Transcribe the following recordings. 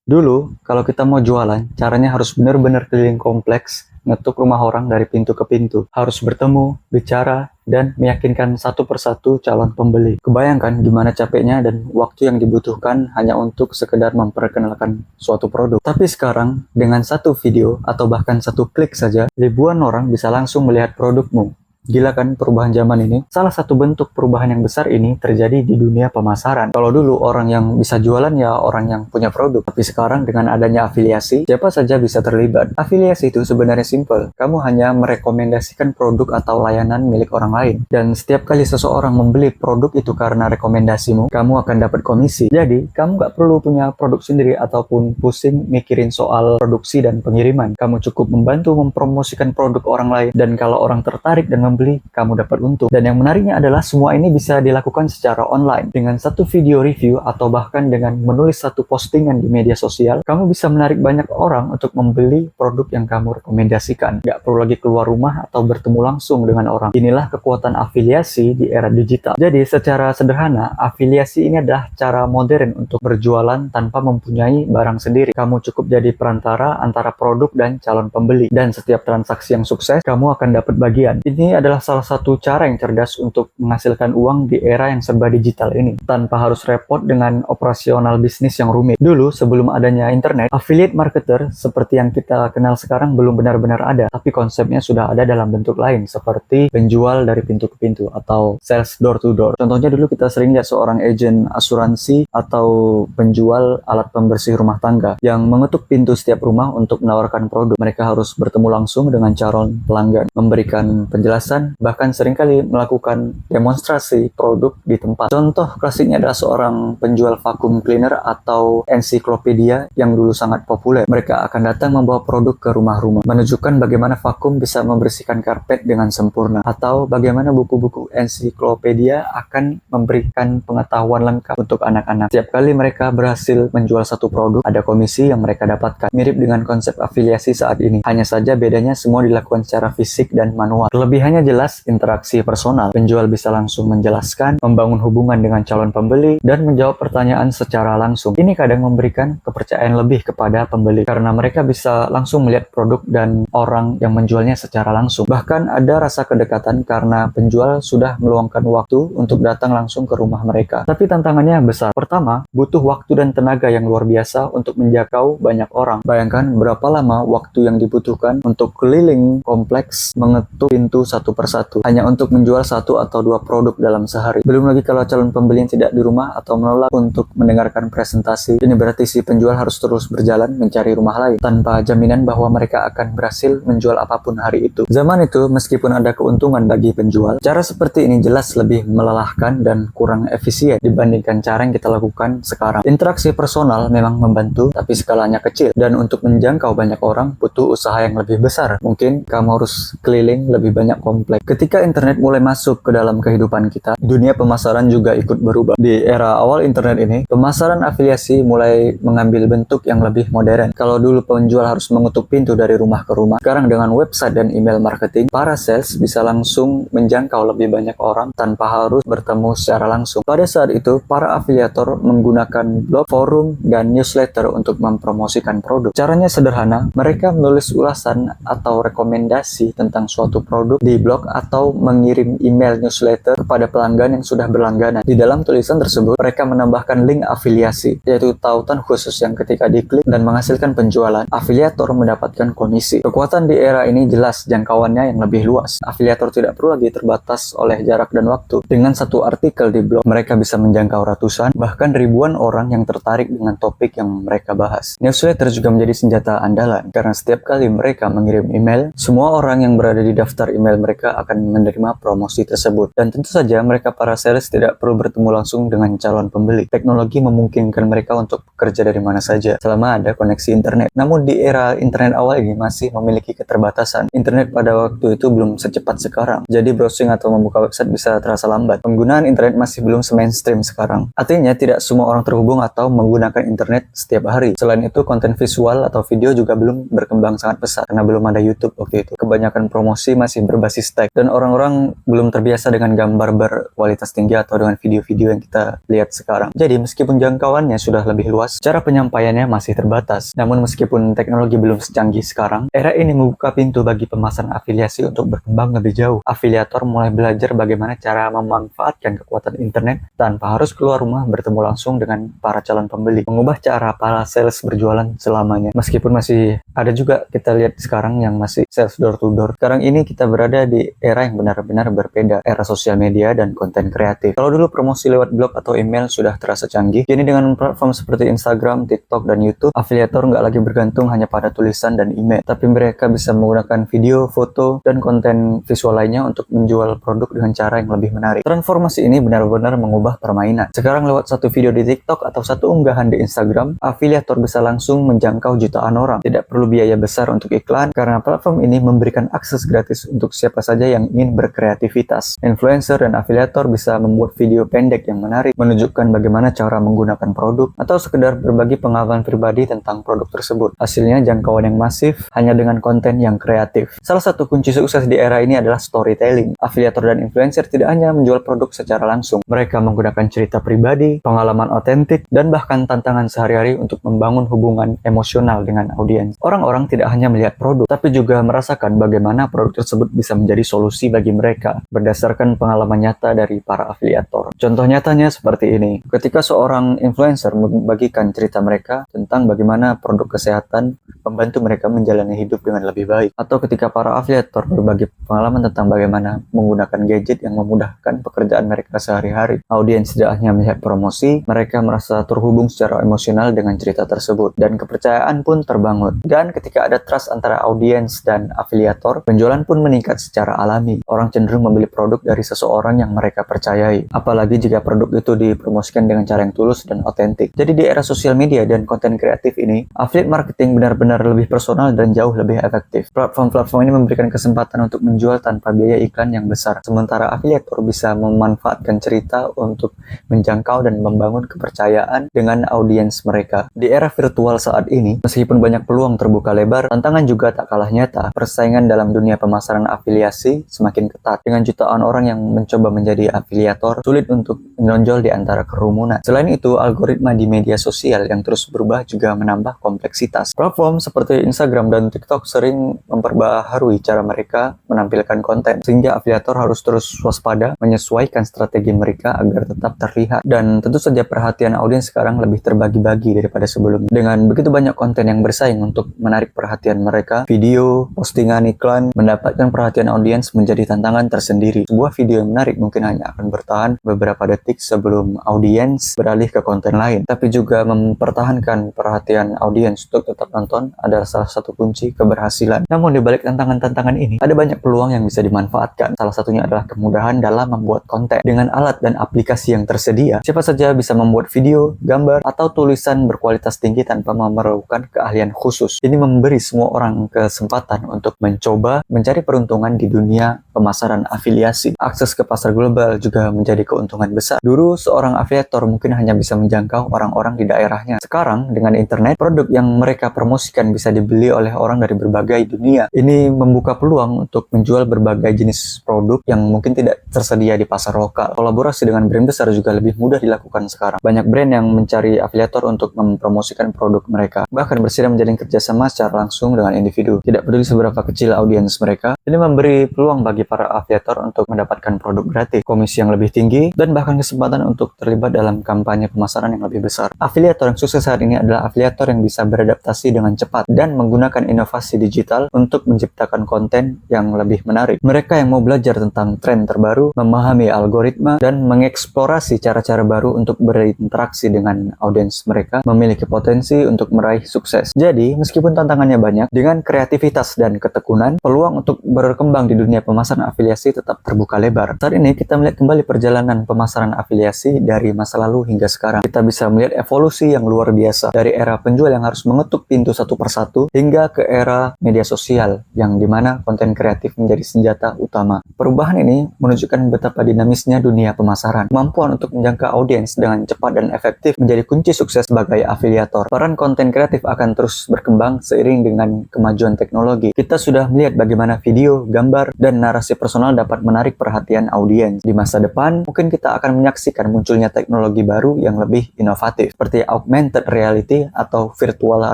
Dulu, kalau kita mau jualan, caranya harus benar-benar keliling kompleks, ngetuk rumah orang dari pintu ke pintu. Harus bertemu, bicara, dan meyakinkan satu persatu calon pembeli. Kebayangkan gimana capeknya dan waktu yang dibutuhkan hanya untuk sekedar memperkenalkan suatu produk. Tapi sekarang, dengan satu video atau bahkan satu klik saja, ribuan orang bisa langsung melihat produkmu. Gila kan perubahan zaman ini? Salah satu bentuk perubahan yang besar ini terjadi di dunia pemasaran. Kalau dulu orang yang bisa jualan ya orang yang punya produk. Tapi sekarang dengan adanya afiliasi, siapa saja bisa terlibat. Afiliasi itu sebenarnya simple. Kamu hanya merekomendasikan produk atau layanan milik orang lain. Dan setiap kali seseorang membeli produk itu karena rekomendasimu, kamu akan dapat komisi. Jadi, kamu nggak perlu punya produk sendiri ataupun pusing mikirin soal produksi dan pengiriman. Kamu cukup membantu mempromosikan produk orang lain. Dan kalau orang tertarik dan membeli, kamu dapat untung. Dan yang menariknya adalah semua ini bisa dilakukan secara online. Dengan satu video review atau bahkan dengan menulis satu postingan di media sosial, kamu bisa menarik banyak orang untuk membeli produk yang kamu rekomendasikan. Nggak perlu lagi keluar rumah atau bertemu langsung dengan orang. Inilah kekuatan afiliasi di era digital. Jadi secara sederhana, afiliasi ini adalah cara modern untuk berjualan tanpa mempunyai barang sendiri. Kamu cukup jadi perantara antara produk dan calon pembeli. Dan setiap transaksi yang sukses, kamu akan dapat bagian. Ini adalah salah satu cara yang cerdas untuk menghasilkan uang di era yang serba digital ini, tanpa harus repot dengan operasional bisnis yang rumit. Dulu, sebelum adanya internet, affiliate marketer seperti yang kita kenal sekarang belum benar-benar ada, tapi konsepnya sudah ada dalam bentuk lain, seperti penjual dari pintu ke pintu atau sales door to door. Contohnya dulu kita sering lihat seorang agen asuransi atau penjual alat pembersih rumah tangga yang mengetuk pintu setiap rumah untuk menawarkan produk. Mereka harus bertemu langsung dengan calon pelanggan, memberikan penjelasan, bahkan seringkali melakukan demonstrasi produk di tempat. Contoh klasiknya adalah seorang penjual vacuum cleaner atau ensiklopedia yang dulu sangat populer. Mereka akan datang membawa produk ke rumah-rumah, menunjukkan bagaimana vakum bisa membersihkan karpet dengan sempurna, atau bagaimana buku-buku ensiklopedia akan memberikan pengetahuan lengkap untuk anak-anak. Setiap kali mereka berhasil menjual satu produk, ada komisi yang mereka dapatkan. Mirip dengan konsep afiliasi saat ini, hanya saja bedanya semua dilakukan secara fisik dan manual. Kelebihannya jelas interaksi personal. Penjual bisa langsung menjelaskan, membangun hubungan dengan calon pembeli, dan menjawab pertanyaan secara langsung. Ini kadang memberikan kepercayaan lebih kepada pembeli, karena mereka bisa langsung melihat produk dan orang yang menjualnya secara langsung. Bahkan ada rasa kedekatan karena penjual sudah meluangkan waktu untuk datang langsung ke rumah mereka. Tapi tantangannya besar. Pertama, butuh waktu dan tenaga yang luar biasa untuk menjangkau banyak orang. Bayangkan berapa lama waktu yang dibutuhkan untuk keliling kompleks mengetuk pintu satu persatu, hanya untuk menjual satu atau dua produk dalam sehari. Belum lagi kalau calon pembeli yang tidak di rumah atau menolak untuk mendengarkan presentasi. Ini berarti si penjual harus terus berjalan mencari rumah lain, tanpa jaminan bahwa mereka akan berhasil menjual apapun hari itu. Zaman itu, meskipun ada keuntungan bagi penjual, cara seperti ini jelas lebih melelahkan dan kurang efisien dibandingkan cara yang kita lakukan sekarang. Interaksi personal memang membantu, tapi skalanya kecil, dan untuk menjangkau banyak orang butuh usaha yang lebih besar. Mungkin kamu harus keliling lebih banyak kompleks. Ketika internet mulai masuk ke dalam kehidupan kita, dunia pemasaran juga ikut berubah. Di era awal internet ini, pemasaran afiliasi mulai mengambil bentuk yang lebih modern. Kalau dulu penjual harus mengetuk pintu dari rumah ke rumah, sekarang dengan website dan email marketing, para sales bisa langsung menjangkau lebih banyak orang tanpa harus bertemu secara langsung. Pada saat itu, para afiliator menggunakan blog, forum, dan newsletter untuk mempromosikan produk. Caranya sederhana, mereka menulis ulasan atau rekomendasi tentang suatu produk di blog atau mengirim email newsletter kepada pelanggan yang sudah berlangganan. Di dalam tulisan tersebut, mereka menambahkan link afiliasi, yaitu tautan khusus yang ketika diklik dan menghasilkan penjualan, afiliator mendapatkan komisi. Kekuatan di era ini jelas jangkauannya yang lebih luas. Afiliator tidak perlu lagi terbatas oleh jarak dan waktu. Dengan satu artikel di blog, mereka bisa menjangkau ratusan, bahkan ribuan orang yang tertarik dengan topik yang mereka bahas. Newsletter juga menjadi senjata andalan, karena setiap kali mereka mengirim email, semua orang yang berada di daftar email mereka akan menerima promosi tersebut. Dan tentu saja mereka para sales tidak perlu bertemu langsung dengan calon pembeli. Teknologi memungkinkan mereka untuk bekerja dari mana saja selama ada koneksi internet. Namun di era internet awal ini masih memiliki keterbatasan. Internet pada waktu itu belum secepat sekarang. Jadi browsing atau membuka website bisa terasa lambat. Penggunaan internet masih belum se-mainstream sekarang. Artinya tidak semua orang terhubung atau menggunakan internet setiap hari. Selain itu, konten visual atau video juga belum berkembang sangat pesat karena belum ada YouTube waktu itu. Kebanyakan promosi masih berbasis berbasis teks, dan orang-orang belum terbiasa dengan gambar berkualitas tinggi atau dengan video-video yang kita lihat sekarang. Jadi meskipun jangkauannya sudah lebih luas, cara penyampaiannya masih terbatas. Namun meskipun teknologi belum secanggih sekarang, era ini membuka pintu bagi pemasaran afiliasi untuk berkembang lebih jauh. Afiliator mulai belajar bagaimana cara memanfaatkan kekuatan internet tanpa harus keluar rumah bertemu langsung dengan para calon pembeli, mengubah cara para sales berjualan selamanya. Meskipun masih ada juga kita lihat sekarang yang masih sales door to door. Sekarang ini kita berada di era yang benar-benar berbeda, era sosial media dan konten kreatif. Kalau dulu promosi lewat blog atau email sudah terasa canggih, kini dengan platform seperti Instagram, TikTok, dan YouTube, afiliator nggak lagi bergantung hanya pada tulisan dan email, tapi mereka bisa menggunakan video, foto, dan konten visual lainnya untuk menjual produk dengan cara yang lebih menarik. Transformasi ini benar-benar mengubah permainan. Sekarang lewat satu video di TikTok atau satu unggahan di Instagram, afiliator bisa langsung menjangkau jutaan orang. Tidak perlu biaya besar untuk iklan, karena platform ini memberikan akses gratis untuk siapa saja yang ingin berkreativitas. Influencer dan afiliator bisa membuat video pendek yang menarik, menunjukkan bagaimana cara menggunakan produk, atau sekedar berbagi pengalaman pribadi tentang produk tersebut. Hasilnya jangkauan yang masif hanya dengan konten yang kreatif. Salah satu kunci sukses di era ini adalah storytelling. Afiliator dan influencer tidak hanya menjual produk secara langsung, mereka menggunakan cerita pribadi, pengalaman otentik, dan bahkan tantangan sehari-hari untuk membangun hubungan emosional dengan audiens. Orang-orang tidak hanya melihat produk, tapi juga merasakan bagaimana produk tersebut bisa menjadi solusi bagi mereka berdasarkan pengalaman nyata dari para afiliator. Contoh nyatanya seperti ini. Ketika seorang influencer membagikan cerita mereka tentang bagaimana produk kesehatan membantu mereka menjalani hidup dengan lebih baik, atau ketika para afiliator berbagi pengalaman tentang bagaimana menggunakan gadget yang memudahkan pekerjaan mereka sehari-hari. Audiens tidak hanya melihat promosi, mereka merasa terhubung secara emosional dengan cerita tersebut, dan kepercayaan pun terbangun. Dan ketika ada trust antara audiens dan afiliator, penjualan pun meningkat secara alami. Orang cenderung membeli produk dari seseorang yang mereka percayai, apalagi jika produk itu dipromosikan dengan cara yang tulus dan otentik. Jadi di era sosial media dan konten kreatif ini, affiliate marketing benar-benar lebih personal dan jauh lebih efektif. Platform-platform ini memberikan kesempatan untuk menjual tanpa biaya iklan yang besar, sementara afiliator bisa memanfaatkan cerita untuk menjangkau dan membangun kepercayaan dengan audiens mereka. Di era virtual saat ini, meskipun banyak peluang terbuka lebar, tantangan juga tak kalah nyata. Persaingan dalam dunia pemasaran afiliasi semakin ketat. Dengan jutaan orang yang mencoba menjadi afiliator, sulit untuk menonjol di antara kerumunan. Selain itu, algoritma di media sosial yang terus berubah juga menambah kompleksitas. Platform seperti Instagram dan TikTok sering memperbaharui cara mereka menampilkan konten, sehingga afiliator harus terus waspada menyesuaikan strategi mereka agar tetap terlihat. Dan tentu saja perhatian audiens sekarang lebih terbagi-bagi daripada sebelumnya. Dengan begitu banyak konten yang bersaing untuk menarik perhatian mereka, video, postingan, iklan, mendapatkan perhatian audiens menjadi tantangan tersendiri. Sebuah video yang menarik mungkin hanya akan bertahan beberapa detik sebelum audiens beralih ke konten lain. Tapi juga mempertahankan perhatian audiens untuk tetap nonton adalah salah satu kunci keberhasilan. Namun di balik tantangan-tantangan ini, ada banyak peluang yang bisa dimanfaatkan. Salah satunya adalah kemudahan dalam membuat konten. Dengan alat dan aplikasi yang tersedia, siapa saja bisa membuat video, gambar, atau tulisan berkualitas tinggi tanpa memerlukan keahlian khusus. Ini memberi semua orang kesempatan untuk mencoba mencari peruntungan di dunia pemasaran afiliasi. Akses ke pasar global juga menjadi keuntungan besar. Dulu, seorang afiliator mungkin hanya bisa menjangkau orang-orang di daerahnya. Sekarang, dengan internet, produk yang mereka promosikan bisa dibeli oleh orang dari berbagai dunia. Ini membuka peluang untuk menjual berbagai jenis produk yang mungkin tidak tersedia di pasar lokal. Kolaborasi dengan brand besar juga lebih mudah dilakukan sekarang. Banyak brand yang mencari afiliator untuk mempromosikan produk mereka, bahkan bersedia menjalin kerjasama secara langsung dengan individu. Tidak peduli seberapa kecil audiens mereka, ini memberi peluang bagi para afiliator untuk mendapatkan produk gratis, komisi yang lebih tinggi, dan bahkan kesempatan untuk terlibat dalam kampanye pemasaran yang lebih besar. Afiliator yang sukses saat ini adalah afiliator yang bisa beradaptasi dengan cepat dan menggunakan inovasi digital untuk menciptakan konten yang lebih menarik. Mereka yang mau belajar tentang tren terbaru, memahami algoritma, dan mengeksplorasi cara-cara baru untuk berinteraksi dengan audiens mereka, memiliki potensi untuk meraih sukses. Jadi, meskipun tantangannya banyak, dengan kreativitas dan ketekunan, peluang untuk berkembang di dunia pemasaran afiliasi tetap terbuka lebar. Saat ini kita melihat kembali perjalanan pemasaran afiliasi dari masa lalu hingga sekarang. Kita bisa melihat evolusi yang luar biasa dari era penjual yang harus mengetuk pintu satu persatu hingga ke era media sosial yang dimana konten kreatif menjadi senjata utama. Perubahan ini menunjukkan betapa dinamisnya dunia pemasaran. Kemampuan untuk menjangkau audiens dengan cepat dan efektif menjadi kunci sukses sebagai afiliator. Peran konten kreatif akan terus berkembang seiring dengan kemajuan teknologi. Kita sudah melihat bagaimana video, gambar, lebar, dan narasi personal dapat menarik perhatian audiens. Di masa depan, mungkin kita akan menyaksikan munculnya teknologi baru yang lebih inovatif, seperti augmented reality atau virtual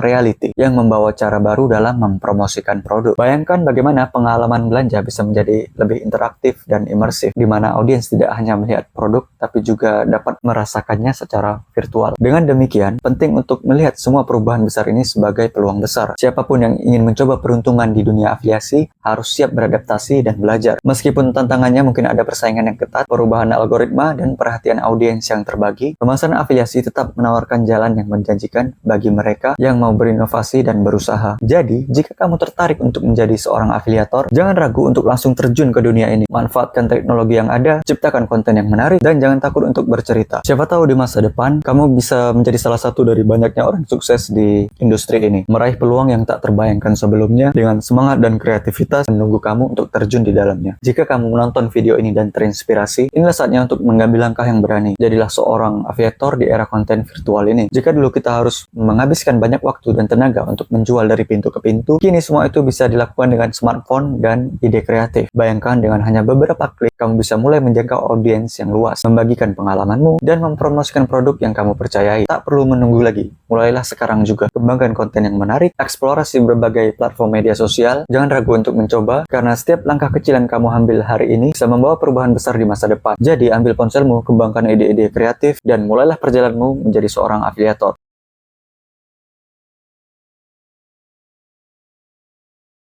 reality, yang membawa cara baru dalam mempromosikan produk. Bayangkan bagaimana pengalaman belanja bisa menjadi lebih interaktif dan imersif, di mana audiens tidak hanya melihat produk, tapi juga dapat merasakannya secara virtual. Dengan demikian, penting untuk melihat semua perubahan besar ini sebagai peluang besar. Siapapun yang ingin mencoba peruntungan di dunia afiliasi harus siap beradaptasi dan belajar. Meskipun tantangannya mungkin ada persaingan yang ketat, perubahan algoritma, dan perhatian audiens yang terbagi, pemasaran afiliasi tetap menawarkan jalan yang menjanjikan bagi mereka yang mau berinovasi dan berusaha. Jadi, jika kamu tertarik untuk menjadi seorang afiliator, jangan ragu untuk langsung terjun ke dunia ini. Manfaatkan teknologi yang ada, ciptakan konten yang menarik, dan jangan takut untuk bercerita. Siapa tahu di masa depan, kamu bisa menjadi salah satu dari banyaknya orang sukses di industri ini, meraih peluang yang tak terbayangkan sebelumnya dengan semangat dan kreativitas menunggu kamu untuk terjun di dalamnya. Jika kamu menonton video ini dan terinspirasi, inilah saatnya untuk mengambil langkah yang berani. Jadilah seorang afiliator di era konten virtual ini. Jika dulu kita harus menghabiskan banyak waktu dan tenaga untuk menjual dari pintu ke pintu, kini semua itu bisa dilakukan dengan smartphone dan ide kreatif. Bayangkan dengan hanya beberapa klik, kamu bisa mulai menjangkau audiens yang luas, membagikan pengalamanmu, dan mempromosikan produk yang kamu percayai. Tak perlu menunggu lagi. Mulailah sekarang juga. Kembangkan konten yang menarik, eksplorasi berbagai platform media sosial. Jangan ragu untuk mencoba, karena setiap langkah kecil yang kamu ambil hari ini bisa membawa perubahan besar di masa depan. Jadi, ambil ponselmu, kembangkan ide-ide kreatif, dan mulailah perjalananmu menjadi seorang afiliator.